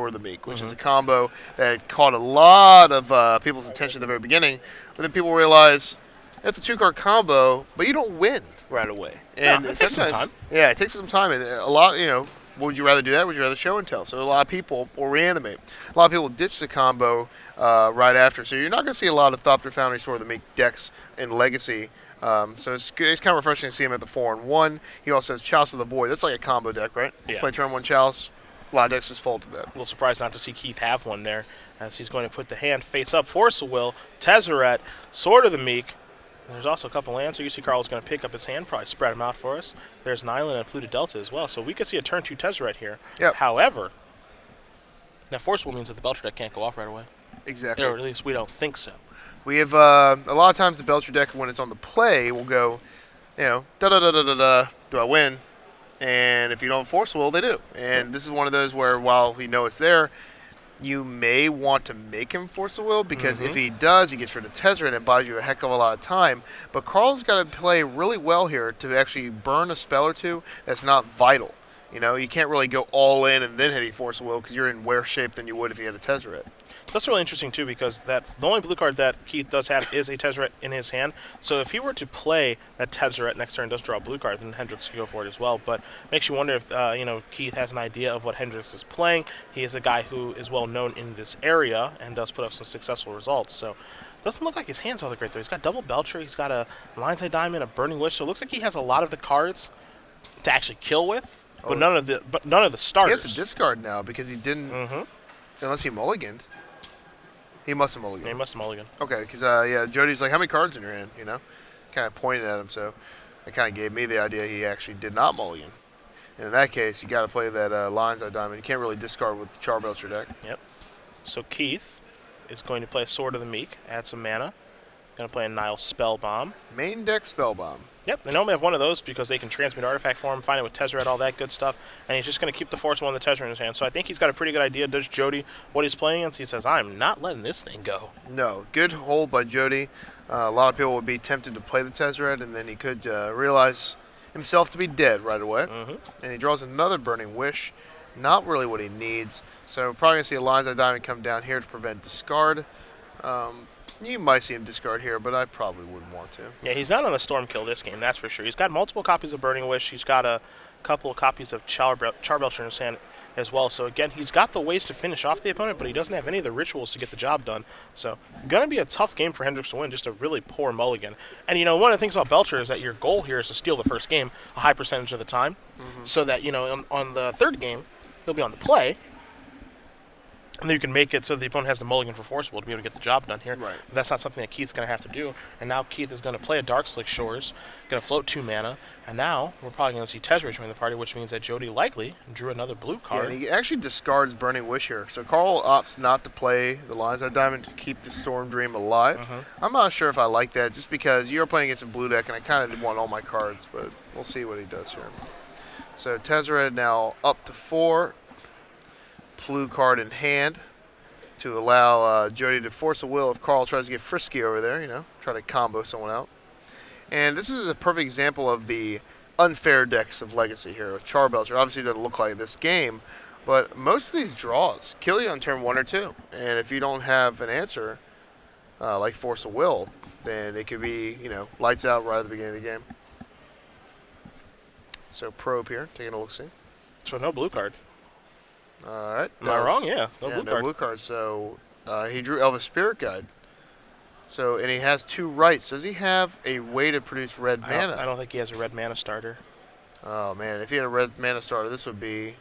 Sword of the Meek, which is a combo that caught a lot of people's attention at the very beginning. But then people realize it's a 2-card combo, but you don't win right away. And it takes some time. Yeah, it takes some time. And a lot, would you rather do that? Would you rather show and tell? So a lot of people, or reanimate, a lot of people ditch the combo right after. So you're not going to see a lot of Thopter Foundry Sword of the Meek decks in Legacy. So it's kind of refreshing to see him at the 4-1. He also has Chalice of the Void. That's like a combo deck, right? Yeah. Play turn 1 Chalice. A lot of decks just fold to that. A little surprised not to see Keith have one there, as he's going to put the hand face up. Force of Will, Tezzeret, Sword of the Meek. There's also a couple lands, so you see Carl's going to pick up his hand, probably spread them out for us. There's an island and Pluto Delta as well, so we could see a turn 2 Tezzeret here. Yep. However, that Force Will means that the Belcher deck can't go off right away. Exactly. Or at least we don't think so. We have a lot of times the Belcher deck, when it's on the play, will go, da-da-da-da-da-da, do I win? And if you don't Force Will, they do. And this is one of those where, while we know it's there, you may want to make him Force a Will, because if he does, he gets rid of Tezzeret and it buys you a heck of a lot of time. But Carl's got to play really well here to actually burn a spell or two that's not vital. You can't really go all in and then hit a Force a Will, because you're in worse shape than you would if you had a Tezzeret. That's really interesting, too, because the only blue card that Keith does have is a Tezzeret in his hand. So if he were to play that Tezzeret next turn and does draw a blue card, then Hendrix could go for it as well. But it makes you wonder if Keith has an idea of what Hendrix is playing. He is a guy who is well known in this area and does put up some successful results. So it doesn't look like his hand's all that great, though. He's got double Belcher, he's got a Lion's Eye Diamond, a Burning Wish. So it looks like he has a lot of the cards to actually kill with, but none of the starters. He has to discard now because he didn't, unless he mulliganed. He must have mulliganed. Yeah, he must have mulliganed. Okay, because, Jody's like, how many cards in your hand, Kind of pointed at him, so it kind of gave me the idea he actually did not mulligan. And in that case, you got to play that Lion's Eye Diamond. You can't really discard with the Charbelcher deck. Yep. So Keith is going to play a Sword of the Meek, add some mana. Going to play a Nile Spellbomb. Main deck Spellbomb. Yep, they normally have one of those because they can transmute artifact form, find it with Tezzeret, all that good stuff, and he's just going to keep the Force One of the Tezzeret in his hand. So I think he's got a pretty good idea, does Jody, what he's playing against. He says, I'm not letting this thing go. No, good hold by Jody. A lot of people would be tempted to play the Tezzeret, and then he could realize himself to be dead right away. And he draws another Burning Wish. Not really what he needs. So probably going to see a Lion's Eye Diamond come down here to prevent discard. You might see him discard here, but I probably wouldn't want to. Yeah, he's not on the Storm Kill this game, that's for sure. He's got multiple copies of Burning Wish. He's got a couple of copies of Charbelcher in his hand as well. So, again, he's got the ways to finish off the opponent, but he doesn't have any of the rituals to get the job done. So, going to be a tough game for Hendrix to win, just a really poor mulligan. And, one of the things about Belcher is that your goal here is to steal the first game a high percentage of the time, so that, on the third game, he'll be on the play. And then you can make it so the opponent has the mulligan for Forcible to be able to get the job done here. Right. But that's not something that Keith's going to have to do. And now Keith is going to play a Dark Slick Shores, going to float 2 mana. And now we're probably going to see Tezzeret join the party, which means that Jody likely drew another blue card. Yeah, and he actually discards Burning Wish here. So Carl opts not to play the Lion's Eye Diamond to keep the Storm Dream alive. I'm not sure if I like that, just because you're playing against a blue deck, and I kind of want all my cards, but we'll see what he does here. So Tezzeret now up to 4. Blue card in hand to allow Jody to force a will if Carl tries to get frisky over there, try to combo someone out. And this is a perfect example of the unfair decks of Legacy here. Charbelcher obviously doesn't look like this game, but most of these draws kill you on turn 1 or 2. And if you don't have an answer, like force a will, then it could be, lights out right at the beginning of the game. So Probe here, taking a look-see. So no blue card. All right. Am I wrong? Yeah, no blue no card. blue card. So he drew Elvis Spirit Guide. So, and he has 2 rights. Does he have a way to produce red mana? I don't think he has a red mana starter. Oh, man. If he had a red mana starter, this would be,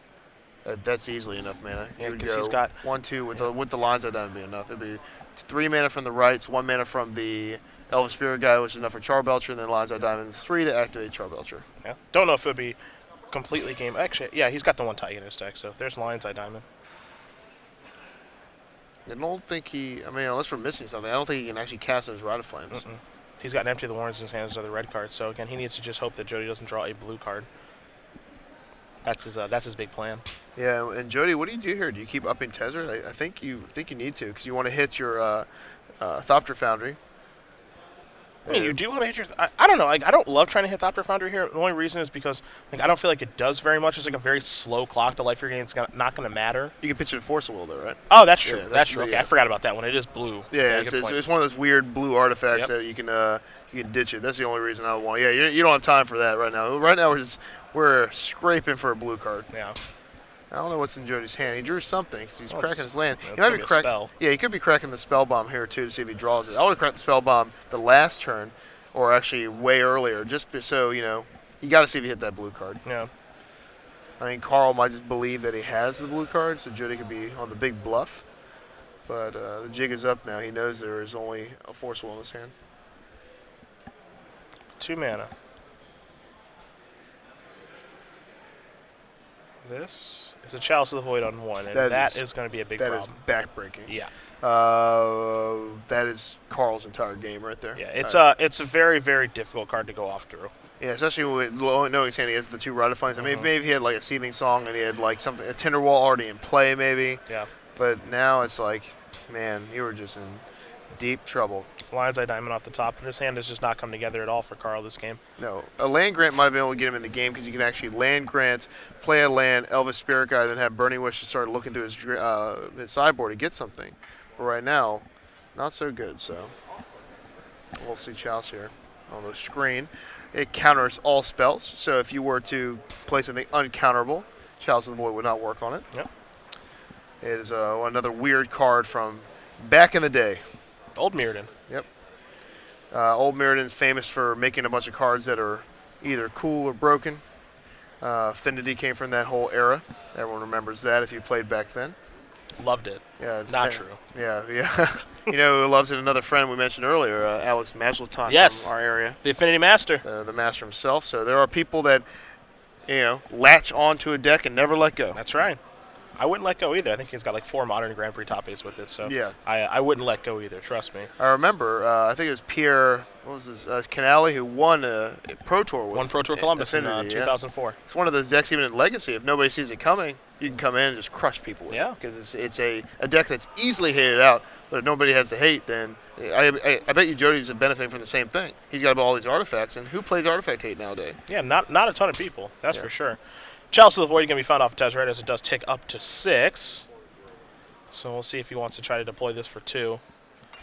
that's easily enough mana. Yeah, because he's got 1, 2 with the lines, that would be enough. It'd be 3 mana from the rights, 1 mana from the Elvis Spirit Guide, which is enough for Charbelcher, and then Lines Eye Diamond, 3 to activate Charbelcher. Yeah. Don't know if it would be completely game. Actually, yeah, he's got the 1 Titan in his deck, so there's Lion's Eye Diamond. I don't think unless we're missing something, I don't think he can actually cast his Rite of Flames. He's got an Empty of the Warrens in his hands, other red cards. So again, he needs to just hope that Jody doesn't draw a blue card. That's his big plan. Yeah, and Jody, what do you do here? Do you keep upping Tezzeret? I think you need to, because you want to hit your Thopter Foundry. I mean, you do want to hit your. I don't know. Like, I don't love trying to hit Thought Profounder here. The only reason is because I don't feel like it does very much. It's like a very slow clock. The life you're getting, it's not going to matter. You can pitch it Force Will though, right? Oh, that's true. Yeah, that's true. Okay, I forgot about that one. It is blue. Yeah, it's one of those weird blue artifacts that you can ditch it. That's the only reason I would want. Yeah, you don't have time for that right now. Right now we're scraping for a blue card. Yeah. I don't know what's in Jody's hand. He drew something. So he's cracking his land. Yeah, he might be cracking. Yeah, he could be cracking the spell bomb here too to see if he draws it. I would have cracked the spell bomb the last turn, or actually way earlier, just so you got to see if he hit that blue card. Yeah. I mean, Carl might just believe that he has the blue card, so Jody could be on the big bluff. But the jig is up now. He knows there is only a Force Will in his hand. 2 mana. This is a Chalice of the Void on 1, and that is going to be a big problem. That is backbreaking. Yeah. That is Carl's entire game right there. Yeah, it's a very, very difficult card to go off through. Yeah, especially with knowing he's hand, he has the 2 Rite of Defiance. I mean, if maybe he had like a Seething Song and he had like a Tinderwall already in play, maybe. Yeah. But now it's like, man, you were just in deep trouble. Lion's Eye Diamond off the top. This hand has just not come together at all for Carl this game. No, a land grant might have been able to get him in the game because you can actually land grant, play a land, Elvis Spirit Guide, then have Burning Wish to start looking through his sideboard to get something. But right now, not so good. So we'll see Chalice here on the screen. It counters all spells. So if you were to play something uncounterable, Chalice of the Void would not work on it. Yep. It is another weird card from back in the day. Old Mirrodin. Yep. Old Mirrodin's famous for making a bunch of cards that are either cool or broken. Affinity came from that whole era. Everyone remembers that if you played back then. Loved it. Yeah. Not true. Yeah. You know who loves it? Another friend we mentioned earlier, Alex Maslton from our area. The Affinity Master. The master himself. So there are people that, latch onto a deck and never let go. That's right. I wouldn't let go either. I think he's got like 4 modern Grand Prix top 8s with it, so yeah. I wouldn't let go either, trust me. I remember, I think it was Pierre, Canale, who won a Pro Tour with Won Pro Tour Columbus Affinity, in 2004. It's one of those decks, even in Legacy, if nobody sees it coming, you can come in and just crush people with it. Because it's a deck that's easily hated out, but if nobody has to hate, then I bet you Jody's benefiting from the same thing. He's got all these artifacts, and who plays artifact hate nowadays? Yeah, not a ton of people, that's for sure. Chalice of the Void going to be found off of Tezzeret as it does tick up to 6. So we'll see if he wants to try to deploy this for 2.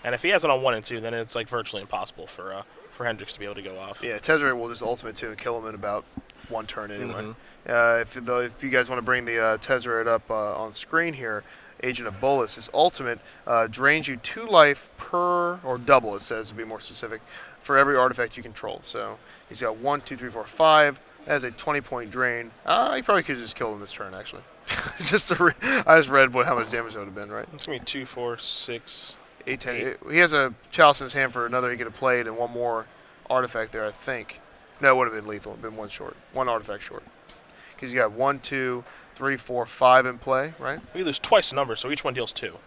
And if he has it on 1 and 2, then it's like virtually impossible for Hendrix to be able to go off. Yeah, Tezzeret will just ultimate 2 and kill him in about 1 turn anyway. If you guys want to bring the Tezzeret up on screen here, Agent of Bolus, his ultimate drains you 2 life per, or double it says to be more specific, for every artifact you control. So he's got 1, 2, 3, 4, 5. Has a 20-point drain. He probably could have just killed him this turn, actually. I just read how much damage that would have been, right? It's going to be 2, 4, 6, 8, 10. He has a Chalice in his hand for another he could have played and 1 more artifact there, I think. No, it would have been lethal. It would have been 1 short. 1 artifact short. Because you got 1, 2, 3, 4, 5 in play, right? We lose twice the number, so each one deals 2.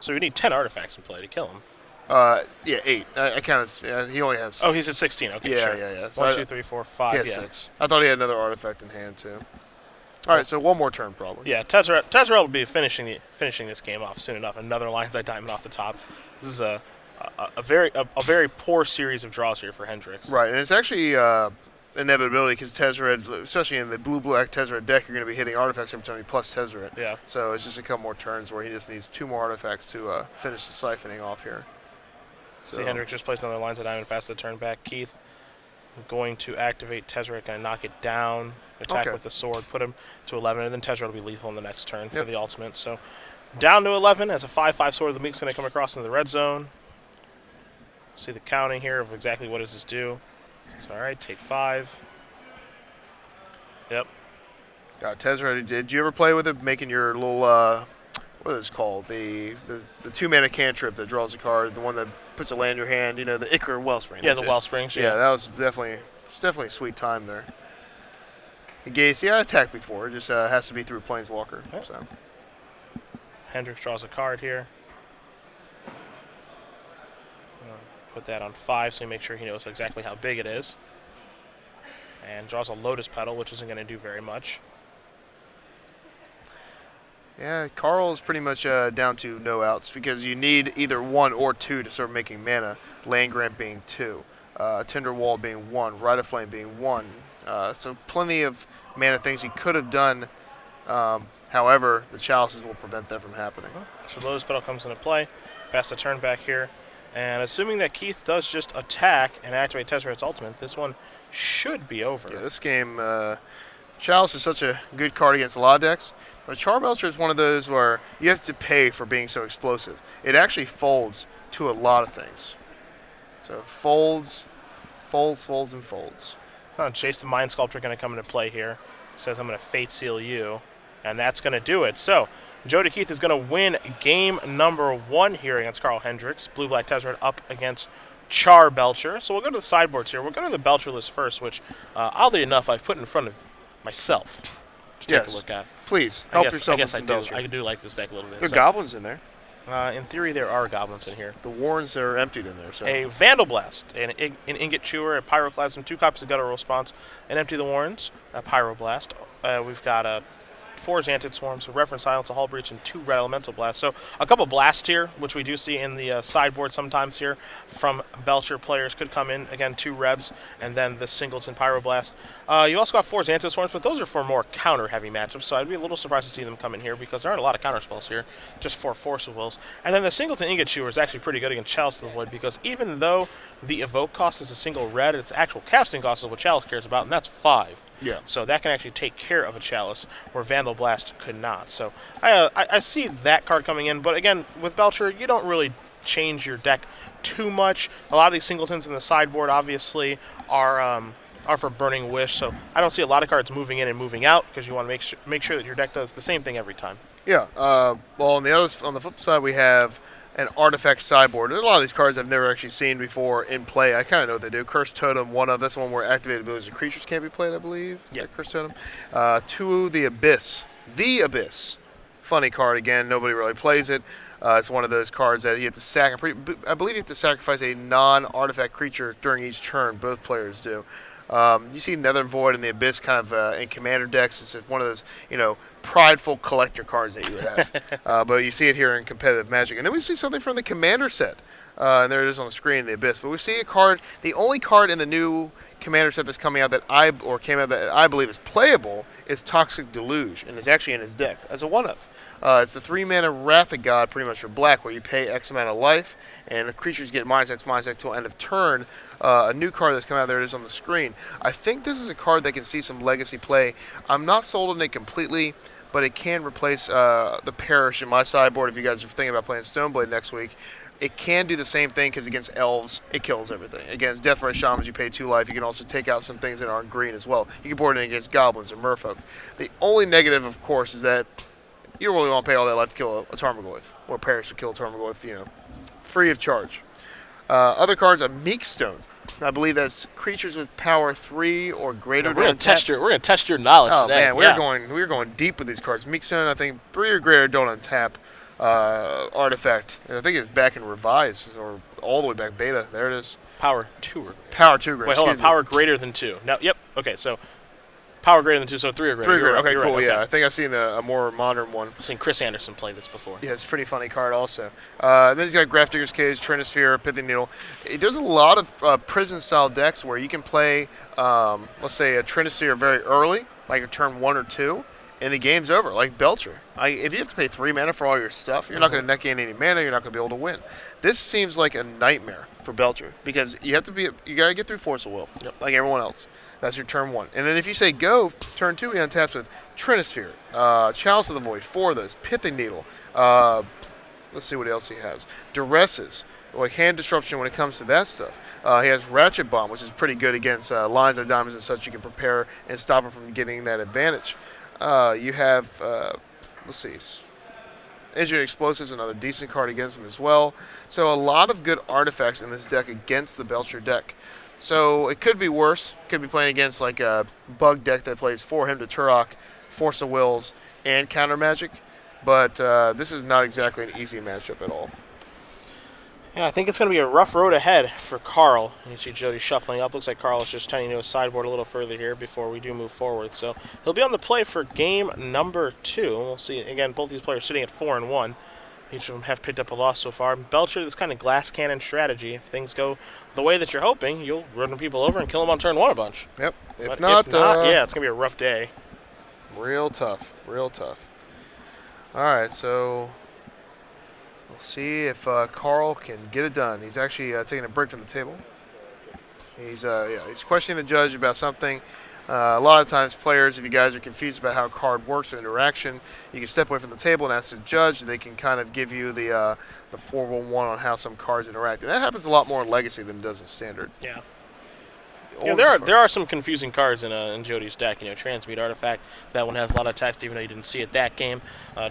So we need 10 artifacts in play to kill him. Yeah, 8. I counted. He only has 6. Oh, he's at 16. Okay, yeah, sure. Yeah. So 1, 2, 3, 4, 5. He has 6. I thought he had another artifact in hand too. All right, so 1 more turn probably. Yeah, Tezzeret will be finishing this game off soon enough. Another Lion's Eye Diamond off the top. This is a very poor series of draws here for Hendrix. Right, and it's actually inevitability because Tezzeret, especially in the blue-black Tezzeret deck, you're going to be hitting artifacts every time you plus Tezzeret. Yeah. So it's just a couple more turns where he just needs 2 more artifacts to finish the siphoning off here. So Hendrix just placed another Lines of Diamond, pass the turn back. Keith going to activate Tezzeret, going to knock it down, attack with the sword, put him to 11, and then Tezzeret will be lethal in the next turn for the ultimate. So down to 11 as a 5/5 Sword of the Meek's going to come across into the red zone. See the counting here of exactly what does this do. It's all right, take 5. Yep. Got Tezzeret. Did you ever play with it, making your little what is it called? The 2-mana cantrip that draws a card, the one that puts a land in your hand, the Ichor Wellspring. Yeah, the Wellsprings. Yeah, that was definitely a sweet time there. Engage, attack before. It just has to be through Planeswalker. Yep. So Hendrix draws a card here. Put that on 5 so you make sure he knows exactly how big it is. And draws a Lotus Petal, which isn't going to do very much. Yeah, Carl is pretty much down to no outs because you need either 1 or 2 to start making mana, land grant being 2. Tinder Wall being 1, Rite of Flame being 1. So plenty of mana things he could have done. However, the chalices will prevent that from happening. So Lotus Petal comes into play. Pass the turn back here. And assuming that Keith does just attack and activate Tesserate's ultimate, this one should be over. Yeah, this game, Chalice is such a good card against a lot of decks, but Charbelcher is one of those where you have to pay for being so explosive. It actually folds to a lot of things. So folds, and folds. Chase the Mind Sculptor going to come into play here. Says I'm going to Fate Seal you, and that's going to do it. So Jody Keith is going to win game number 1 here against Carl Hendrix. Blue-Black Tesseract up against Charbelcher. So we'll go to the sideboards here. We'll go to the Belcher list first, which, oddly enough, I've put in front of myself to take a look at. Please, help yourself with some Belcher. I do like this deck a little bit. There are goblins in there. In theory, there are goblins in here. The Warrens are emptied in there. So. A Vandal Blast, an Ingot Chewer, a Pyroclasm, 2 copies of Guttural Response, and Empty the Warrens, a Pyroblast. We've got 4 Xantid Swarms, a Reference Silence, a Hull Breach, and 2 Red Elemental Blasts. So a couple blasts here, which we do see in the sideboard sometimes here from Belcher players. Could come in, again, 2 Rebs, and then the Singleton Pyroblast. You also got 4 Xantid Swarms, but those are for more counter-heavy matchups, so I'd be a little surprised to see them come in here because there aren't a lot of counter spells here, just 4 Force of Wills. And then the Singleton Ingot Chewer is actually pretty good against Chalice of the Void because even though the Evoke cost is a single red, its actual casting cost is what Chalice cares about, and that's 5. Yeah. So that can actually take care of a Chalice where Vandal Blast could not. So I see that card coming in, but again, with Belcher, you don't really change your deck too much. A lot of these Singletons in the sideboard obviously are for Burning Wish, so I don't see a lot of cards moving in and moving out because you want to make sure that your deck does the same thing every time. Yeah. Well, on the flip side, we have an artifact sideboard. And a lot of these cards I've never actually seen before in play. I kind of know what they do. Cursed Totem, that's the one where activated abilities of creatures can't be played, I believe. Yeah, Cursed Totem. 2, the Abyss. The Abyss. Funny card again. Nobody really plays it. It's one of those cards that you have to I believe you have to sacrifice a non-artifact creature during each turn. Both players do. You see Nether Void and the Abyss kind of in commander decks. It's one of those, prideful collector cards that you would have. But you see it here in competitive Magic. And then we see something from the commander set. And there it is on the screen, the Abyss. But we see a card, the only card in the new commander set that's coming out that I believe is playable is Toxic Deluge. And it's actually in his deck as a 1-of. It's the 3-mana Wrath of God, pretty much for black, where you pay X amount of life, and the creatures get -X till end of turn. A new card that's come out, there it is on the screen. I think this is a card that can see some legacy play. I'm not sold on it completely, but it can replace the Parish in my sideboard if you guys are thinking about playing Stoneblade next week. It can do the same thing because against elves, it kills everything. Against Deathbright Shamans, you pay 2 life. You can also take out some things that aren't green as well. You can board it against goblins or merfolk. The only negative, of course, is that you don't really want to pay all that life to kill a Tarmogoyf, or Parish to kill a Tarmogoyf, free of charge. Other cards are Meekstone. I believe that's creatures with power 3 or greater. We're gonna test your knowledge today. Oh man, we're going deep with these cards. Meekstone, I think 3 or greater don't untap. Artifact. And I think it's back in Revise or all the way back beta. There it is. Power 2. Power 2 greater. Wait, hold on. Power greater than 2. No. Yep. Okay. So power greater than 2, so 3 or greater. 3 or greater. Okay, You're cool. right. Yeah, Okay. I think I've seen a more modern one. I've seen Chris Anderson play this before. Yeah, it's a pretty funny card also. Then he's got Grafdigger's Cage, Trinisphere, Pithing Needle. There's a lot of prison-style decks where you can play, let's say, a Trinisphere very early, like a turn 1 or 2, and the game's over, like Belcher. If you have to pay 3 mana for all your stuff, you're not going to net gain any mana, you're not going to be able to win. This seems like a nightmare for Belcher because you got to get through Force of Will, like everyone else. That's your turn 1. And then if you say go, turn 2, he untaps with Trinisphere, Chalice of the Void, 4 of those, Pithing Needle. Let's see what else he has. Duresses, like hand disruption when it comes to that stuff. He has Ratchet Bomb, which is pretty good against lines of diamonds and such. You can prepare and stop him from getting that advantage. You have, let's see, Engineered Explosives, another decent card against him as well. So a lot of good artifacts in this deck against the Belcher deck. So it could be worse. Could be playing against like a bug deck that plays 4 Hymn to Turok, Force of Wills, and Counter Magic. But this is not exactly an easy matchup at all. Yeah, I think it's going to be a rough road ahead for Carl. You see Jody shuffling up. Looks like Carl is just turning to his sideboard a little further here before we do move forward. So he'll be on the play for game number 2. We'll see, again, both these players sitting at 4-1. Each of them have picked up a loss so far. Belcher, this kind of glass cannon strategy. If things go the way that you're hoping, you'll run people over and kill them on turn 1 a bunch. Yep. If If not, not, yeah, it's going to be a rough day. Real tough. Real tough. All right, so we'll see if Carl can get it done. He's actually taking a break from the table. He's questioning the judge about something. A lot of times players, if you guys are confused about how a card works in interaction, you can step away from the table and ask the judge. They can kind of give you the 411 on how some cards interact. And that happens a lot more in Legacy than it does in Standard. Yeah. Older There are cards. some confusing cards in Jody's deck. Transmute Artifact. That one has a lot of text, even though you didn't see it that game.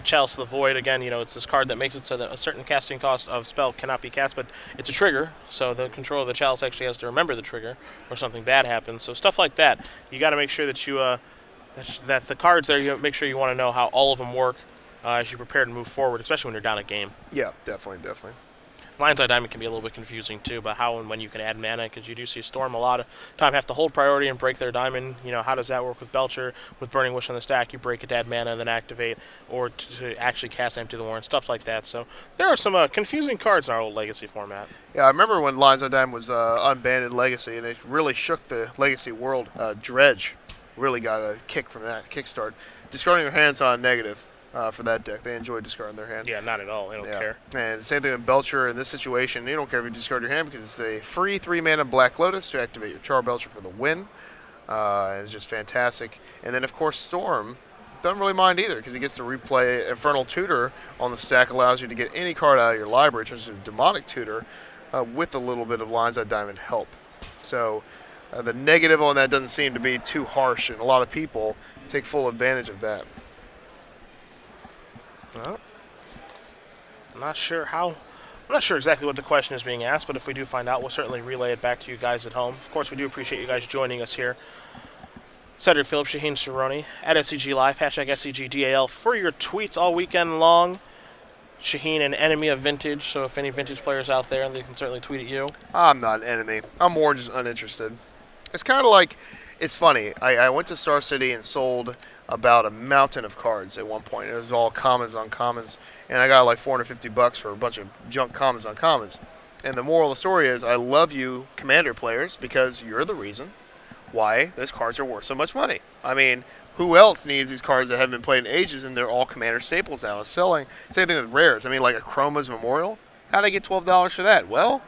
Chalice of the Void. Again, it's this card that makes it so that a certain casting cost of spell cannot be cast, but it's a trigger. So the controller of the Chalice actually has to remember the trigger, or something bad happens. So stuff like that. You got to make sure that you that the cards there. You make sure you want to know how all of them work as you prepare to move forward, especially when you're down a game. Yeah, definitely. Lion's Eye Diamond can be a little bit confusing too, but how and when you can add mana, because you do see Storm a lot of time have to hold priority and break their diamond. How does that work with Belcher? With Burning Wish on the stack, you break it to add mana and then activate, or to actually cast Empty the Warren, stuff like that. So there are some confusing cards in our old Legacy format. Yeah, I remember when Lines of Diamond was unbanned in Legacy, and it really shook the Legacy world. Dredge really got a kick from that kickstart. Discarding your hands on negative for that deck. They enjoy discarding their hand. Yeah, not at all. They don't care. And same thing with Belcher in this situation. You don't care if you discard your hand because it's a free 3-mana Black Lotus to activate your Char Belcher for the win. And it's just fantastic. And then, of course, Storm doesn't really mind either because he gets to replay Infernal Tutor on the stack, allows you to get any card out of your library, such as Demonic Tutor, with a little bit of Lines Eye Diamond help. So the negative on that doesn't seem to be too harsh, and a lot of people take full advantage of that. Well, I'm not sure exactly what the question is being asked, but if we do find out, we'll certainly relay it back to you guys at home. Of course, we do appreciate you guys joining us here. Cedric Phillips, Shaheen Cerrone, at SCG Live, hashtag SCGDAL for your tweets all weekend long. Shaheen, an enemy of Vintage, so if any Vintage players out there, they can certainly tweet at you. I'm not an enemy. I'm more just uninterested. It's kind of like, it's funny. I went to Star City and sold about a mountain of cards at one point. It was all commons on commons, and I got like $450 for a bunch of junk commons on commons. And the moral of the story is, I love you, Commander players, because you're the reason why those cards are worth so much money. I mean, who else needs these cards that haven't been played in ages, and they're all Commander staples now? It's selling. Same thing with rares. I mean, like a Chroma's Memorial. How'd I get $12 for that? Well,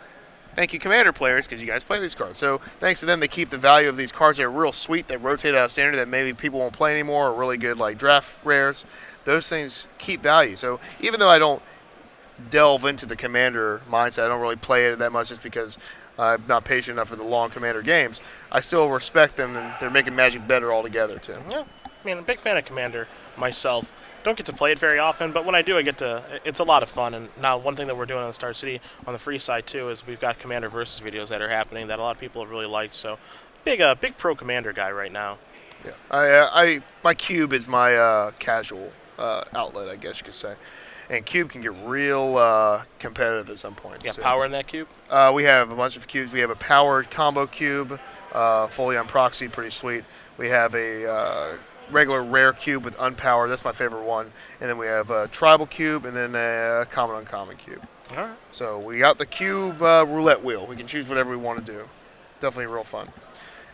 thank you, Commander players, because you guys play these cards. So thanks to them, they keep the value of these cards that are real sweet, that rotate out of Standard, that maybe people won't play anymore, or really good like draft rares. Those things keep value. So even though I don't delve into the Commander mindset, I don't really play it that much just because I'm not patient enough for the long Commander games, I still respect them, and they're making Magic better altogether, too. Yeah, I mean, I'm a big fan of Commander myself. Don't get to play it very often, but when I do, it's a lot of fun. And now one thing that we're doing on Star City on the free side too is we've got Commander versus videos that are happening that a lot of people have really liked. So big pro Commander guy right now. Yeah, my Cube is my casual outlet, I guess you could say. And Cube can get real competitive at some point. Yeah, power in that Cube? We have a bunch of cubes. We have a powered combo cube, fully on proxy, pretty sweet. We have a regular rare cube with unpowered. That's my favorite one. And then we have a tribal cube and then a common uncommon cube. All right. So we got the cube roulette wheel. We can choose whatever we want to do. Definitely real fun.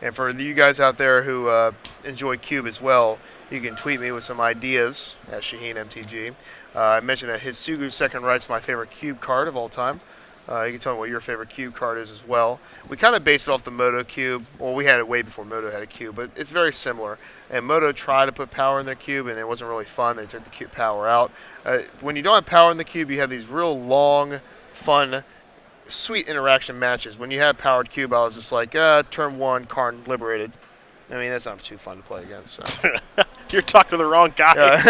And for you guys out there who enjoy cube as well, you can tweet me with some ideas at Shaheen MTG. I mentioned that his Sugu's Second Right's my favorite cube card of all time. You can tell me what your favorite cube card is as well. We kind of based it off the Moto cube. Well, we had it way before Moto had a cube, but it's very similar. And Moto tried to put power in their cube, and it wasn't really fun. They took the cube power out. When you don't have power in the cube, you have these real long, fun, sweet interaction matches. When you have powered cube, I was just like, turn 1, Karn liberated. I mean, that's not too fun to play against. So. You're talking to the wrong guy.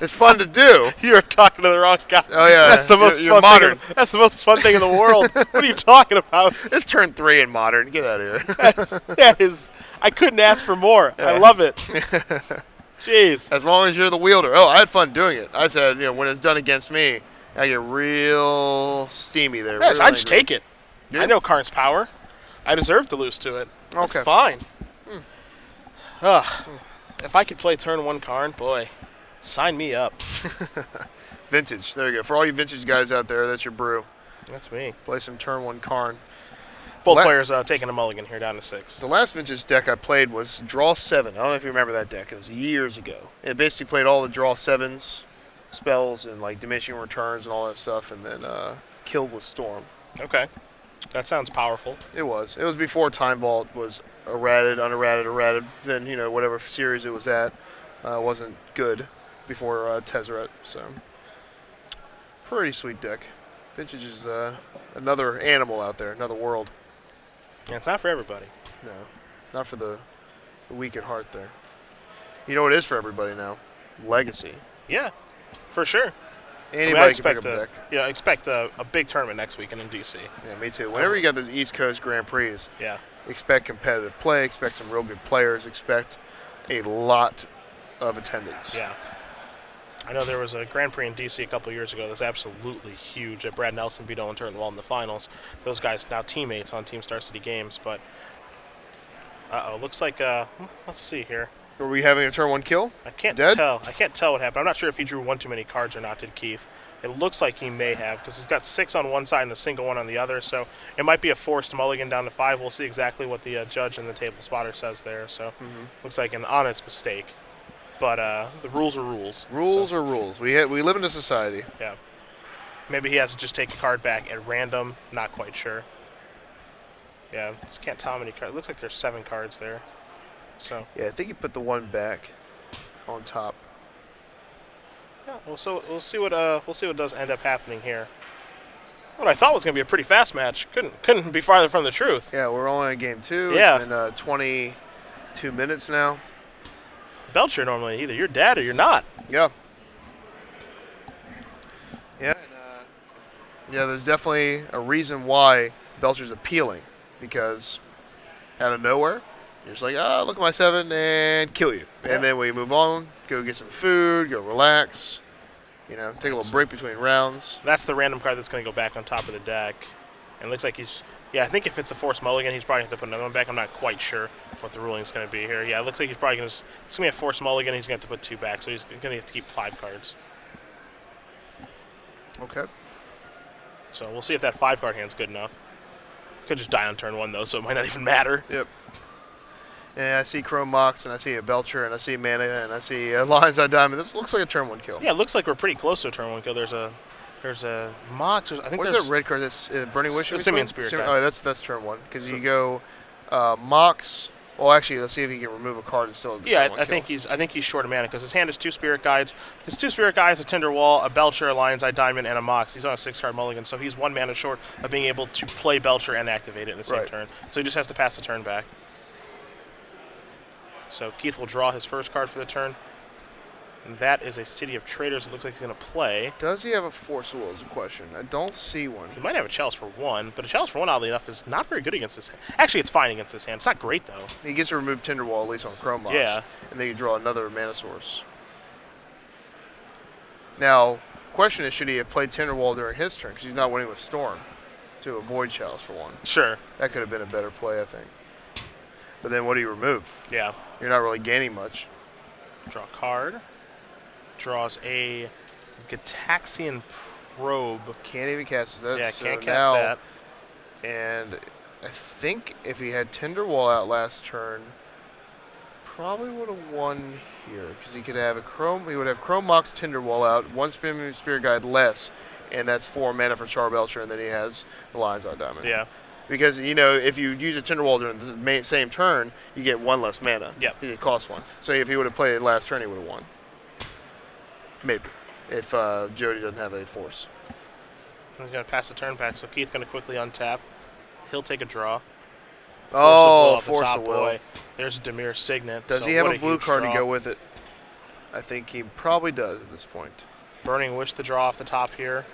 It's fun to do. You're talking to the wrong guy. Oh yeah, that's the most you're fun modern. That's the most fun thing in the world. What are you talking about? It's turn 3 in modern. Get out of here. I couldn't ask for more. Yeah. I love it. Jeez. As long as you're the wielder. Oh, I had fun doing it. I said, when it's done against me, I get real steamy there. Yes, I just take it. Yeah. I know Karn's power. I deserve to lose to it. Okay. That's fine. If I could play turn 1 Karn, boy, sign me up. Vintage. There you go. For all you vintage guys out there, that's your brew. That's me. Play some turn 1 Karn. Both players taking a mulligan here, down to 6. The last vintage deck I played was Draw 7. I don't know if you remember that deck. It was years ago. It basically played all the Draw 7s, spells, and like diminishing returns and all that stuff, and then killed with Storm. Okay. That sounds powerful. It was. It was before Time Vault was errated, unerrated. Then, whatever series it was at wasn't good before Tezzeret. So, pretty sweet deck. Vintage is another animal out there, another world. Yeah, it's not for everybody. No, not for the weak at heart there. You know what is for everybody now? Legacy. Yeah, for sure. Anybody can pick up a deck. Yeah, expect a big tournament next weekend in DC. Yeah, me too. Whenever you got those East Coast Grand Prix, yeah, expect competitive play, expect some real good players, expect a lot of attendance. Yeah. I know there was a Grand Prix in DC a couple years ago that was absolutely huge that Brad Nelson beat Owen Turnwall in the finals. Those guys now teammates on Team Star City Games, but looks like let's see here. Are we having a turn 1 kill? I can't Dead? tell. I can't tell what happened. I'm not sure if he drew one too many cards or not, did Keith. It looks like he may have, because he's got 6 on one side and a single 1 on the other, so it might be a forced mulligan down to 5. We'll see exactly what the judge and the table spotter says there, so looks like an honest mistake. But the rules are rules. Rules are rules. We live in a society. Yeah. Maybe he has to just take a card back at random. Not quite sure. Yeah, just can't tell how many cards. It looks like there's 7 cards there. So. Yeah, I think you put the 1 back on top. Yeah, we'll see what does end up happening here. What I thought was going to be a pretty fast match couldn't be farther from the truth. Yeah, we're only on game 2. Yeah. It's been 22 minutes now. Belcher normally either you're dead or you're not. Yeah. Yeah, and, there's definitely a reason why Belcher's appealing, because out of nowhere, you're just like, look at my 7 and kill you. Yeah. And then we move on, go get some food, go relax, take a little break between rounds. That's the random card that's going to go back on top of the deck. And it looks like I think if it's a forced mulligan, he's probably going to have to put another one back. I'm not quite sure what the ruling is going to be here. Yeah, it looks like he's probably going to, it's going to be a forced mulligan. He's going to have to put 2 back, so he's going to have to keep 5 cards. Okay. So we'll see if that 5 card hand's good enough. Could just die on turn 1 though, so it might not even matter. Yep. And I see Chrome Mox, and I see a Belcher, and I see Mana, and I see Lions Eye Diamond. This looks like a turn 1 kill. Yeah, it looks like we're pretty close to a turn 1 kill. There's a Mox. I think What's there's that red card? That's Burning Wish. Simian Spirit Guide. Oh, that's turn 1, because you go Mox. Well, actually, let's see if he can remove a card and still. Yeah, I think he's short of mana because his hand is 2 Spirit Guides. His 2 Spirit Guides, a Tinder Wall, a Belcher, a Lion's Eye Diamond, and a Mox. He's on a 6-card mulligan, so he's 1 mana short of being able to play Belcher and activate it in the same turn. So he just has to pass the turn back. So Keith will draw his first card for the turn. And that is a City of Traders. It looks like he's going to play. Does he have a Force Will is a question. I don't see one. He might have a Chalice for 1, but a Chalice for 1, oddly enough, is not very good against this hand. Actually, it's fine against this hand. It's not great, though. He gets to remove Tinderwall, at least on Chrome Mox. Yeah. And then you draw another mana source. Now, question is, should he have played Tinderwall during his turn? Because he's not winning with Storm to avoid Chalice for 1. Sure. That could have been a better play, I think. But then what do you remove? Yeah. You're not really gaining much. Draw a card. Draws a Gataxian Probe. Can't even cast that. Yeah, can't cast that. And I think if he had Tinderwall out last turn, probably would have won here, because he could have he would have Chrome Mox Tinderwall out, 1 Spirit Guide less, and that's 4 mana for Charbelcher, and then he has the Lion's Eye Diamond. Yeah. Because, if you use a Tinderwall during the same turn, you get 1 less mana. Yep. It costs 1. So if he would have played it last turn, he would have won. Maybe. If Jody doesn't have a force. He's going to pass the turn back, so Keith's going to quickly untap. He'll take a draw. Force of Will. Boy. There's a Demir Signet. Does he have a blue card to go with it? I think he probably does at this point. Burning Wish the draw off the top here.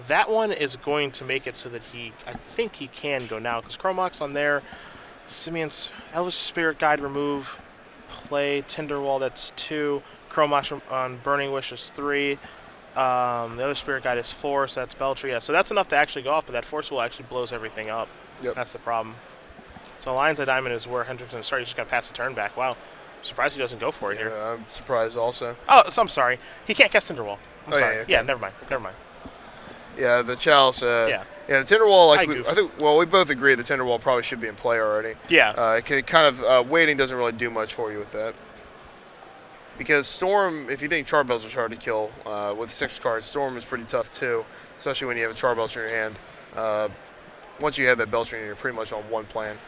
That one is going to make it so that I think he can go now, because Chromox on there, Simeon's Elvish Spirit Guide remove, play Tinderwall, that's 2, Chromox on Burning Wish is 3, the other Spirit Guide is 4, so that's Belcher, yeah, so that's enough to actually go off, but that Force Will actually blows everything up. Yep. That's the problem. So Lion's Eye Diamond is where Hendrix is going to start. He's just going to pass the turn back. Wow. Surprised he doesn't go for it here. I'm surprised also. Oh, so I'm sorry. He can't cast Tinderwall. I'm sorry. Yeah, okay. Yeah, never mind. Yeah, the Chalice. Yeah, the Tinderwall. I think. Well, we both agree the Tinderwall probably should be in play already. Yeah. It kind of waiting doesn't really do much for you with that. Because Storm, if you think Charbelcher's hard to kill with 6 cards, Storm is pretty tough too, especially when you have a Charbelcher in your hand. Once you have that Belcher in, you're pretty much on one plan.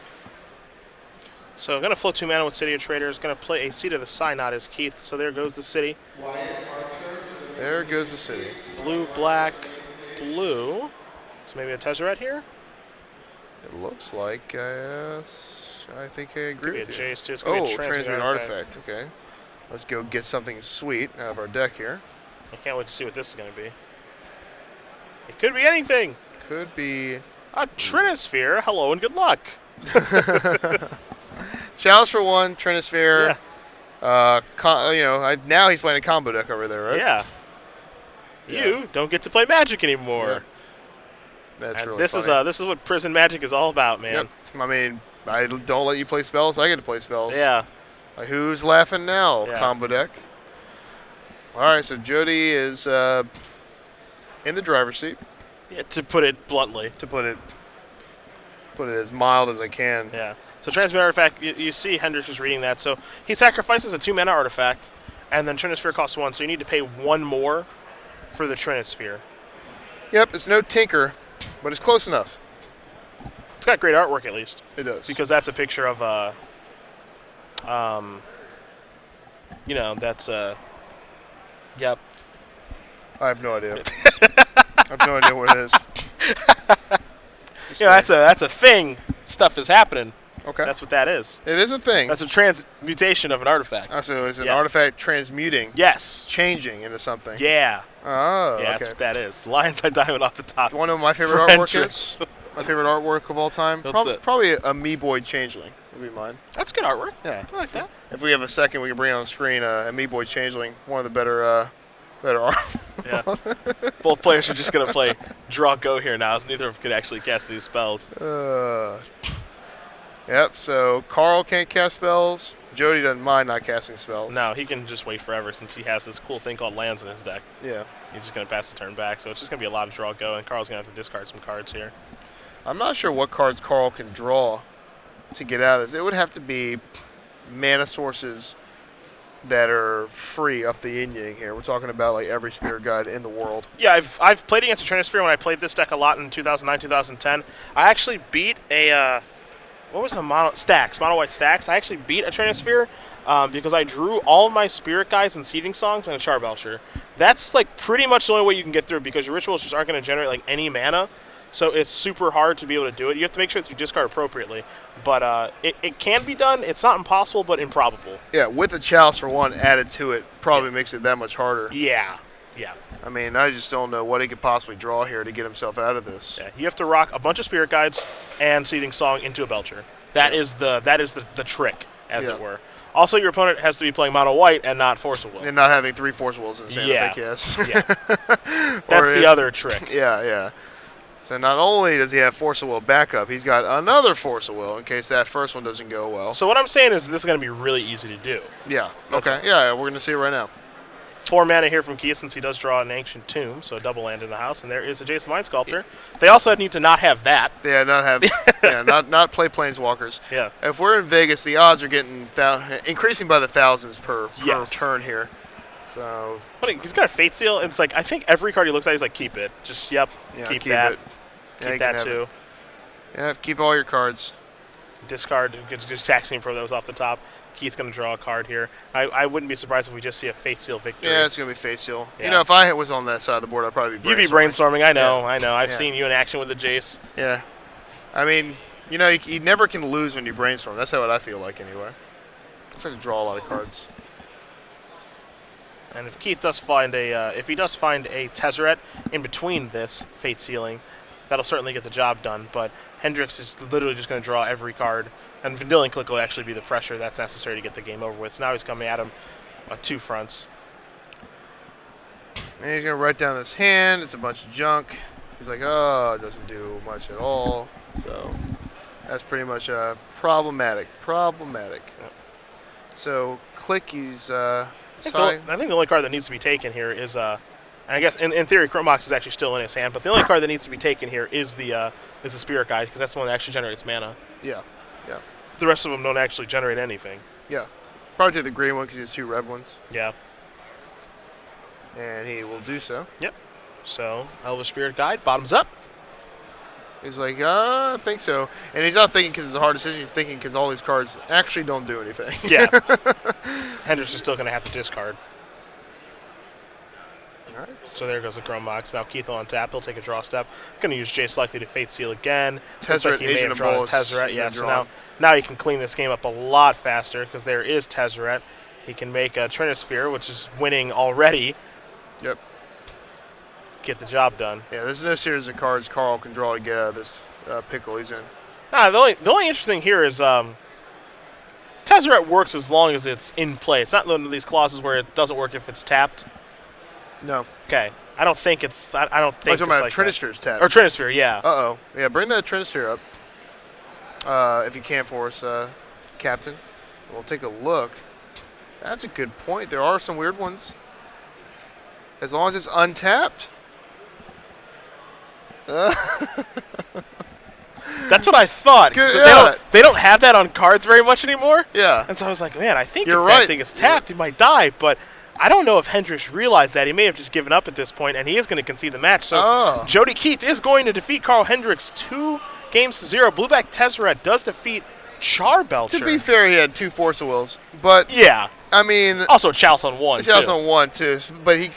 So I'm going to float 2 mana with City of Traders. Going to play a Seat of the Synod as Keith. So there goes the City. There goes the City. Blue, black, blue. So maybe a Tezzeret here? It looks like, yes. I think I agree with you. Jace too. It's going to be a Transmute Artifact. Okay. Let's go get something sweet out of our deck here. I can't wait to see what this is going to be. It could be anything. Could be a Trinisphere. Hello and good luck. Chalice for 1, Trinisphere. Yeah. Now he's playing a combo deck over there, right? Yeah. You don't get to play Magic anymore. Yeah. That's and really funny. This is what Prison Magic is all about, man. Yep. I mean, I don't let you play spells. I get to play spells. Yeah. Like, who's laughing now? Yeah. Combo deck. All right, so Jody is in the driver's seat. Yeah, to put it bluntly. To put it as mild as I can. Yeah. So Transmute Artifact, you see Hendrix is reading that. So he sacrifices a 2-mana artifact, and then Trinisphere costs 1, so you need to pay 1 more for the Trinisphere. Yep, it's no Tinker, but it's close enough. It's got great artwork, at least. It does. Because that's a picture of yep. I have no idea. I have no idea what it is. That's a thing. Stuff is happening. Okay. That's what that is. It is a thing. That's a transmutation of an artifact. Oh, so it's an artifact transmuting. Yes. Changing into something. Yeah. Oh, yeah, that's what that is. Lion's Eye Diamond off the top. Do you want to know what my favorite artwork is? My favorite artwork of all time? Probably a Me-Boy Changeling would be mine. That's good artwork. Yeah. I like that. If we have a second, we can bring it on the screen. A Me-Boy Changeling, one of the better art. Yeah. Both players are just going to play draw go here now, as neither of them can actually cast these spells. Yep, so Carl can't cast spells. Jody doesn't mind not casting spells. No, he can just wait forever since he has this cool thing called lands in his deck. Yeah. He's just going to pass the turn back, so it's just going to be a lot of draw go, and Carl's going to have to discard some cards here. I'm not sure what cards Carl can draw to get out of this. It would have to be mana sources that are free up the yin-yang here. We're talking about like every spirit guide in the world. Yeah, I've played against a Trinisphere when I played this deck a lot in 2009, 2010. I actually beat a what was the mono white stacks? I actually beat a Trinisphere because I drew all of my spirit guides and seeding songs and a Charbelcher. That's like pretty much the only way you can get through because your rituals just aren't going to generate like any mana. So it's super hard to be able to do it. You have to make sure that you discard appropriately. But it can be done. It's not impossible, but improbable. Yeah, with a Chalice for 1 added to it probably makes it that much harder. Yeah, yeah. I mean, I just don't know what he could possibly draw here to get himself out of this. Yeah, you have to rock a bunch of spirit guides and seeding song into a Belcher. That is the trick, as it were. Also, your opponent has to be playing mono white and not Force of Will. And not having 3 Force of Wills in his hand, I think, yes. Yeah. That's the other trick. Yeah, yeah. So not only does he have Force of Will backup, he's got another Force of Will in case that first one doesn't go well. So what I'm saying is this is going to be really easy to do. Yeah. Okay. Yeah, we're going to see it right now. 4 mana here from Keith since he does draw an Ancient Tomb, so a double land in the house, and there is a Jace the Mind Sculptor. They also need to not have that. Yeah, not play Planeswalkers. Yeah. If we're in Vegas, the odds are getting increasing by the thousands per turn here. So. But he's got a Fate Seal, and it's like I think every card he looks at, he's like, keep it. Just keep that. Keep that too. Yeah, keep all your cards. Discard, just Saxony Pro that was off the top. Keith's going to draw a card here. I wouldn't be surprised if we just see a Fate Seal victory. Yeah, it's going to be Fate Seal. Yeah. You know, if I was on that side of the board, I'd probably be brainstorming. You'd be brainstorming. I know. I've seen you in action with the Jace. Yeah. I mean, you know, you never can lose when you brainstorm. That's how I feel like anyway. It's like to draw a lot of cards. And if Keith does find a Tezzeret in between this Fate Sealing, that'll certainly get the job done. But Hendrix is literally just going to draw every card. And Vendilion Click will actually be the pressure that's necessary to get the game over with. So now he's coming at him on 2 fronts. And he's going to write down his hand. It's a bunch of junk. He's like, oh, it doesn't do much at all. So that's pretty much problematic. Yep. So Clicky's I think the only card that needs to be taken here is and I guess in theory Chromox is actually still in his hand, but the only card that needs to be taken here is the Spirit Guide, because that's the one that actually generates mana. Yeah. Yeah. The rest of them don't actually generate anything. Yeah. Probably take the green one because he has 2 red ones. Yeah. And he will do so. Yep. So Elvish Spirit Guide, bottoms up. He's like, I think so. And he's not thinking because it's a hard decision. He's thinking because all these cards actually don't do anything. Yeah. Hendrix is still going to have to discard. All right. So there goes the Chrome Box. Now Keith on tap. He'll take a draw step. Going to use Jace Likely to Fate Seal again. Tezzeret, He may Agent have of drawn a Bolus. Tezzeret. Yeah, so now he can clean this game up a lot faster because there is Tezzeret. He can make a Trinisphere, which is winning already. Yep. Get the job done. Yeah, there's no series of cards Carl can draw to get out of this pickle he's in. The only interesting here is Tezzeret works as long as it's in play. It's not one of these clauses where it doesn't work if it's tapped. No. Okay. I don't think it's. I don't think. I'm talking about like Trinisphere's tapped. Or Trinisphere, yeah. Uh-oh. Yeah, bring that Trinisphere up. If you can for us, Captain. We'll take a look. That's a good point. There are some weird ones. As long as it's untapped. That's what I thought. Good, they don't have that on cards very much anymore. Yeah. And so I was like, man, I think You're if right. that thing is tapped, he might die. But I don't know if Hendrix realized that. He may have just given up at this point, and he is going to concede the match. So Jody Keith is going to defeat Carl Hendrix 2-0. Blueback Tezzeret does defeat Charbelcher. To be fair, he had 2 Force of Wills. But, yeah. I mean. Also, Chalice on 1. Chalice on 1, too. But he